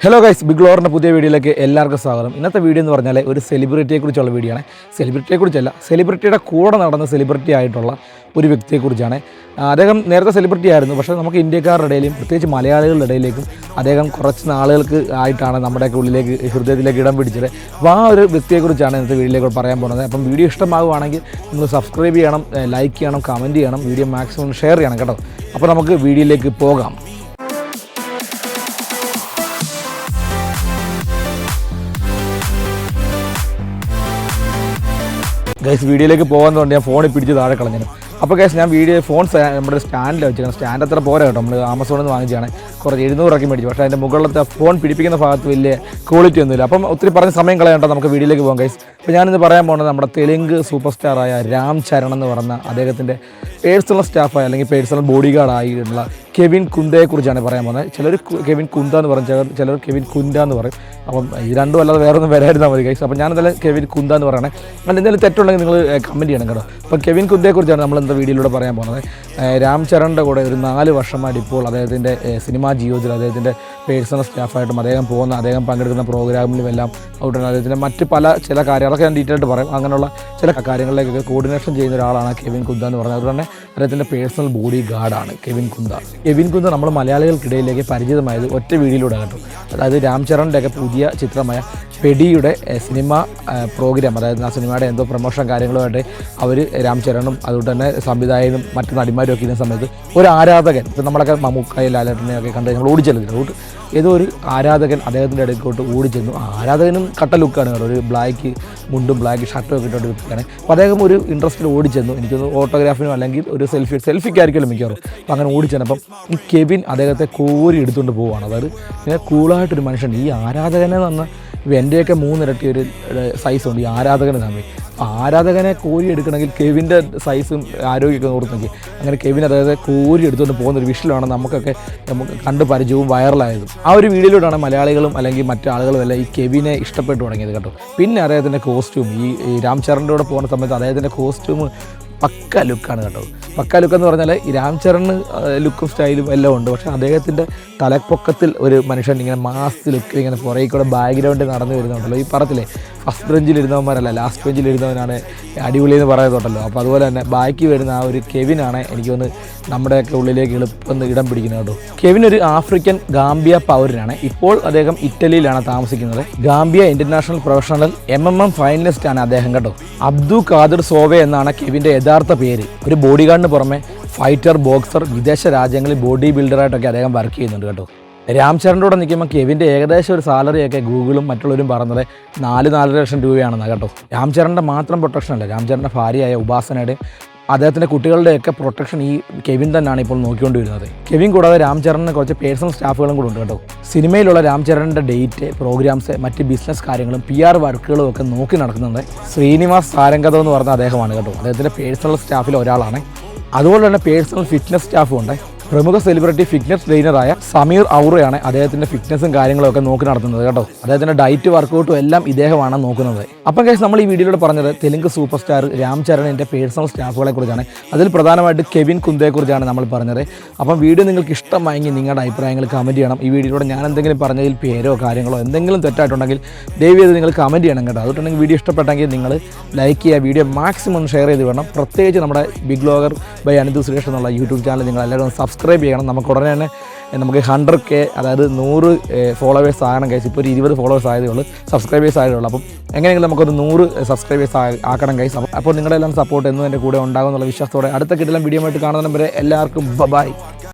Hello guys, big ലോറിൻ്റെ പുതിയ വീഡിയോയിലേക്ക് എല്ലാവർക്കും സ്വാഗതം. ഇന്നത്തെ വീഡിയോ എന്ന് പറഞ്ഞാൽ ഒരു സെലിബ്രിറ്റിയെക്കുറിച്ചുള്ള വീഡിയോ ആണ്. സെലിബ്രിറ്റിയെക്കുറിച്ചല്ല, സെലിബ്രിറ്റിയുടെ കൂടെ നടന്ന സെലിബ്രിറ്റി ആയിട്ടുള്ള ഒരു വ്യക്തിയെക്കുറിച്ചാണ്. അദ്ദേഹം നേരത്തെ സെലിബ്രിറ്റി ആയിരുന്നു, പക്ഷേ നമുക്ക് ഇന്ത്യക്കാരുടെ ഇടയിലും പ്രത്യേകിച്ച് മലയാളികളുടെ ഇടയിലേക്കും അദ്ദേഹം കുറച്ച് നാളുകൾക്ക് ആയിട്ടാണ് നമ്മുടെയൊക്കെ ഉള്ളിലേക്ക് ഹൃദയത്തിലേക്ക് ഇടം പിടിച്ചത്. അപ്പോൾ ആ ഒരു വ്യക്തിയെക്കുറിച്ചാണ് ഇന്നത്തെ വീഡിയോയിലേക്ക് പറയാൻ പോകുന്നത്. അപ്പം വീഡിയോ ഇഷ്ടമാകുവാണെങ്കിൽ നിങ്ങൾ സബ്സ്ക്രൈബ് ചെയ്യണം, ലൈക്ക് ചെയ്യണം, കമൻറ്റ് ചെയ്യണം, വീഡിയോ മാക്സിമം ഷെയർ ചെയ്യണം കേട്ടോ. അപ്പോൾ നമുക്ക് വീഡിയോയിലേക്ക് പോകാം. ഗൈസ്, വീഡിയോയിലേക്ക് പോകുന്നതുകൊണ്ട് ഞാൻ ഫോണിൽ പിടിച്ച് താഴെ കളഞ്ഞു. അപ്പോൾ ഗൈസ്, ഞാൻ ഫോൺ നമ്മുടെ സ്റ്റാൻഡിൽ വെച്ചിരിക്കണം. സ്റ്റാൻഡ് അത്ര പോരാ കേട്ടോ, നമ്മൾ ആമസോണിൽ നിന്ന് വാങ്ങിച്ചാണ്. കുറച്ച് 700 മേടിച്ചു. പക്ഷേ അതിൻ്റെ മുകളിലത്തെ ഫോൺ പിടിപ്പിക്കുന്ന ഭാഗത്ത് വലിയ ക്വാളിറ്റി ഒന്നുമില്ല. അപ്പം ഒത്തിരി പറഞ്ഞ സമയം കളയണ്ടോ, നമുക്ക് വീഡിയോയിലേക്ക് പോകാം ഗൈസ്. അപ്പോൾ ഞാനിന്ന് പറയാൻ പോകുന്നത് നമ്മുടെ തെലുങ്ക് സൂപ്പർ സ്റ്റാറായ രാം ചരൺ എന്ന് പറഞ്ഞ അദ്ദേഹത്തിൻ്റെ പേഴ്സണൽ സ്റ്റാഫായ അല്ലെങ്കിൽ പേഴ്സണൽ ബോഡി ഗാർഡായിട്ടുള്ള കെവിൻ കുന്തയെക്കുറിച്ചാണ് പറയാൻ പോകുന്നത്. ചിലർ കെവിൻ കുന്ത എന്ന് പറയും, ചിലർ കെവിൻ കുന്ത എന്ന് പറയും. അപ്പം ഈ രണ്ടും അല്ലാതെ വേറെ ഒന്നും വരായിരുന്നാൽ മതി ഗൈസ്. അപ്പോൾ ഞാനെന്തായാലും കെവിൻ കുന്ത എന്ന് പറയണേ. അങ്ങനെ എന്തെങ്കിലും തെറ്റുണ്ടെങ്കിൽ നിങ്ങൾ കമൻറ്റ് ചെയ്യണം കേട്ടോ. അപ്പോൾ കെവിൻ കുന്തയെക്കുറിച്ചാണ് നമ്മൾ ഇന്നത്തെ വീഡിയോയിലൂടെ പറയാൻ പോകുന്നത്. രാം ചരണിൻ്റെ കൂടെ ഒരു 4 വർഷമായിട്ട് ഇപ്പോൾ അദ്ദേഹത്തിൻ്റെ സിനിമാ ജീവിതത്തിൽ അദ്ദേഹത്തിൻ്റെ പേഴ്സണൽ സ്റ്റാഫായിട്ടും അദ്ദേഹം പങ്കെടുക്കുന്ന പ്രോഗ്രാമിലും എല്ലാം ഔട്ടാണ്. അദ്ദേഹത്തിൻ്റെ മറ്റ് ചില കാര്യങ്ങളൊക്കെ ഞാൻ ഡീറ്റെയിൽ ആയിട്ട് പറയും. അങ്ങനെയുള്ള ചില കാര്യങ്ങളിലേക്കൊക്കെ കോർഡിനേഷൻ ചെയ്യുന്ന ഒരാളാണ് കെവിൻ കുന്ത എന്ന് പറയുന്നത്. അതുകൊണ്ട് തന്നെ അദ്ദേഹത്തിൻ്റെ പേഴ്സണൽ ബോഡി ഗാർഡാണ് കെവിൻ കുന്ത. കെവിൻ കുന്ത നമ്മൾ മലയാളികൾക്കിടയിലേക്ക് പരിചിതമായത് ഒറ്റ വീഡിയോയിലൂടെ കേട്ടോ. അതായത് രാം ചരണിൻ്റെയൊക്കെ പുതിയ ചിത്രമായ പെഡിയുടെ സിനിമ പ്രോഗ്രാം, അതായത് ആ സിനിമയുടെ എന്തോ പ്രൊമോഷൻ കാര്യങ്ങളുമായിട്ട് അവർ രാം ചരണും അതുകൊണ്ട് തന്നെ സംവിധായകനും മറ്റു നടിമാരും ഒക്കെ ഇരുന്ന സമയത്ത് ഒരു ആരാധകൻ, ഇപ്പം നമ്മളൊക്കെ മമ്മൂക്കായി ലാലേട്ടനെയൊക്കെ കണ്ട് ഞങ്ങൾ ഓടിച്ചെല്ലുന്നില്ല, ഏതോ ഒരു ആരാധകൻ അദ്ദേഹത്തിൻ്റെ ഇടയ്ക്കോട്ട് ഓടിച്ചെന്നു. ആരാധകനും കട്ട ലുക്കാണ് കേട്ടോ, ഒരു ബ്ലാക്ക് മുണ്ടും ബ്ലാക്ക് ഷർട്ടും ഒക്കെ ഇട്ടോട്ട് വ്യക്തിയാണ്. അപ്പോൾ അദ്ദേഹം ഒരു ഇൻട്രസ്റ്റിൽ ഓടിച്ചെന്നു. എനിക്കൊന്ന് ഓട്ടോഗ്രാഫിനോ അല്ലെങ്കിൽ ഒരു സെൽഫിക്കായിരിക്കുമല്ലോ മിക്കവാറും. അപ്പോൾ അങ്ങനെ ഓടിച്ചെന്നു. അപ്പം ഈ കെവിൻ അദ്ദേഹത്തെ കോരി എടുത്തുകൊണ്ട് പോവുകയാണ്. അതായത് ഇങ്ങനെ കൂളായിട്ടൊരു മനുഷ്യൻ. ഈ ആരാധകനെ എന്ന് പറഞ്ഞാൽ എൻ്റെയൊക്കെ 3 ഇരട്ടി ഒരു സൈസുണ്ട് ഈ ആരാധകന് തമ്മിൽ. ആരാധകനെ കോരി എടുക്കണമെങ്കിൽ കെവിൻ്റെ സൈസും ആരോഗ്യമൊക്കെ ഓർത്ത് നോക്കി. അങ്ങനെ കെവിൻ അതായത് കോരി എടുത്തുകൊണ്ട് പോകുന്നൊരു വിഷയമാണ് നമുക്ക് കണ്ട് പരിചയവും വൈറലായതും. ആ ഒരു വീഡിയോയിലൂടെയാണ് മലയാളികളും അല്ലെങ്കിൽ മറ്റാളുകളും എല്ലാം ഈ കെവിനെ ഇഷ്ടപ്പെട്ടു തുടങ്ങിയത് കേട്ടോ. പിന്നെ അദ്ദേഹത്തിൻ്റെ കോസ്റ്റ്യൂം, ഈ രാം ചരണിൻ്റെ കൂടെ പോകുന്ന സമയത്ത് അദ്ദേഹത്തിൻ്റെ കോസ്റ്റ്യൂം പക്ക ലുക്കാണ് കേട്ടോ. പക്ക ലുക്കെന്ന് പറഞ്ഞാൽ ഈ രാം ചരണ് ലുക്കും സ്റ്റൈലും എല്ലാം ഉണ്ട്. പക്ഷേ അദ്ദേഹത്തിൻ്റെ തലപ്പൊക്കത്തിൽ ഒരു മനുഷ്യൻ ഇങ്ങനെ മാസ് ലുക്കിൽ ഇങ്ങനെ പുറകെ കൂടെ ബാക്ക്ഗ്രൗണ്ടിൽ നടന്നു വരുന്നുണ്ടല്ലോ. ഈ പറത്തില്ലേ, ഫസ്റ്റ് ബെഞ്ചിലിരുന്നവന്മാരല്ല ലാസ്റ്റ് ബെഞ്ചിലിരുന്നവനാണ് അടിപൊളി എന്ന് പറയുന്നുണ്ടല്ലോ. അപ്പോൾ അതുപോലെ തന്നെ ബാക്കി വരുന്ന ആ ഒരു കെവിനാണ് എനിക്കൊന്ന് നമ്മുടെയൊക്കെ ഉള്ളിലേക്ക് എളുപ്പം ഇടം പിടിക്കുന്നത് കേട്ടോ. കെവിൻ ഒരു ആഫ്രിക്കൻ ഗാംബിയ പൗരനാണ്. ഇപ്പോൾ അദ്ദേഹം ഇറ്റലിയിലാണ് താമസിക്കുന്നത്. Gambia international professional MM finalist ആണ് അദ്ദേഹം കേട്ടോ. അബ്ദു ഖാദിർ സോവെ എന്നാണ് കെവിൻ്റെ യഥാർത്ഥ പേര്. ഒരു ബോഡി ഗാർഡിന് പുറമെ ഫൈറ്റർ, ബോക്സർ, വിദേശ രാജ്യങ്ങളിൽ ബോഡി ബിൽഡറായിട്ടൊക്കെ അദ്ദേഹം വർക്ക് ചെയ്യുന്നുണ്ട് കേട്ടോ. രാം ചരണിൻ്റെ കൂടെ നിൽക്കുമ്പോൾ കെവിൻ്റെ ഏകദേശം ഒരു സാലറിയൊക്കെ ഗൂഗിളും മറ്റുള്ളവരും പറഞ്ഞത് 4-4 ലക്ഷം രൂപയാണെന്ന് കേട്ടോ. രാം ചരണിൻ്റെ മാത്രം പ്രൊട്ടക്ഷൻ അല്ല, രാം ചരണിൻ്റെ ഭാര്യയായ ഉപാസനയുടെയും അദ്ദേഹത്തിൻ്റെ കുട്ടികളുടെയൊക്കെ പ്രൊട്ടക്ഷൻ ഈ കെവിൻ തന്നെയാണ് ഇപ്പോൾ നോക്കിക്കൊണ്ടിരുന്നത്. കെവിൻ കൂടാതെ രാം ചരണിന് കുറച്ച് പേഴ്സണൽ സ്റ്റാഫുകളും കൂടെ ഉണ്ട് കേട്ടോ. സിനിമയിലുള്ള രാം ചരണിൻ്റെ ഡേറ്റ്, പ്രോഗ്രാംസ്, മറ്റ് ബിസിനസ് കാര്യങ്ങളും PR വർക്കുകളും ഒക്കെ നോക്കി നടക്കുന്നത് ശ്രീനിവാസ് സാരംഗതം എന്ന് പറഞ്ഞ അദ്ദേഹമാണ് കേട്ടോ. അദ്ദേഹത്തിൻ്റെ പേഴ്സണൽ സ്റ്റാഫിൽ ഒരാളാണ്. അതുപോലെ തന്നെ പേഴ്സണൽ ഫിറ്റ്നസ് സ്റ്റാഫും ഉണ്ട്. പ്രമുഖ സെലിബ്രിറ്റി ഫിറ്റ്നസ് ട്രെയിനറായ സമീർ ഔറയാണ് അദ്ദേഹത്തിൻ്റെ ഫിറ്റ്നസും കാര്യങ്ങളൊക്കെ നോക്കി നടത്തുന്നത് കേട്ടോ. അദ്ദേഹത്തിൻ്റെ ഡയറ്റ് വർക്കൗട്ടും എല്ലാം ഇദ്ദേഹമാണ് നോക്കുന്നത്. അപ്പം കേസ്, നമ്മൾ ഈ വീഡിയോയിലൂടെ പറഞ്ഞത് തെലുങ്ക് സൂപ്പർ സ്റ്റാർ രാം ചരണിൻ്റെ പേഴ്സണൽ സ്റ്റാഫുകളെ കുറിച്ചാണ്. അതിൽ പ്രധാനമായിട്ട് കെവിൻ കുന്തയെക്കുറിച്ചാണ് നമ്മൾ പറഞ്ഞത്. അപ്പം വീഡിയോ നിങ്ങൾക്ക് ഇഷ്ടമായെങ്കിൽ നിങ്ങളുടെ അഭിപ്രായങ്ങൾ കമൻറ്റ് ചെയ്യണം. ഈ വീഡിയോയിലൂടെ ഞാൻ എന്തെങ്കിലും പറഞ്ഞതിൽ പേരോ കാര്യങ്ങളോ എന്തെങ്കിലും തെറ്റായിട്ടുണ്ടെങ്കിൽ ദയവ് ചെയ്ത് നിങ്ങൾ കമൻറ്റ് ചെയ്യണം കേട്ടോ. അതുകൊണ്ടെങ്കിൽ വീഡിയോ ഇഷ്ടപ്പെട്ടെങ്കിൽ നിങ്ങൾ ലൈക്ക് ചെയ്യുക, വീഡിയോ മാക്സിമം ഷെയർ ചെയ്ത് വേണം. പ്രത്യേകിച്ച് നമ്മുടെ ബിഗ് ലോഗർ ബൈ അനിതു സുരേഷ് എന്നുള്ള യൂട്യൂബ് ചാനൽ നിങ്ങൾ എല്ലാവരും സബ്സ്ക്രൈബ് ചെയ്യണം. നമുക്ക് ഉടനെ തന്നെ നമുക്ക് 100K, അതായത് 100 ഫോളോവേഴ്സ് ആകണം ഗൈസ്. ഇപ്പോൾ ഒരു 20 ഫോളോവേഴ്സ് ആയതേ ഉള്ളൂ, സബ്സ്ക്രൈബേഴ്സ് ആയതേ ഉള്ളൂ. അപ്പം എങ്ങനെയെങ്കിലും നമുക്കൊരു 100 സബ്സ്ക്രൈബേഴ്സ് ആക്കണം ഗൈസ്. അപ്പോൾ നിങ്ങളുടെ എല്ലാം സപ്പോർട്ട് എന്നും എൻ്റെ കൂടെ ഉണ്ടാകും എന്നുള്ള വിശ്വാസത്തോടെ അടുത്ത കിട്ടില്ല വീഡിയോ ആയിട്ട് കാണുന്നതിന് വരെ എല്ലാവർക്കും ബൈ.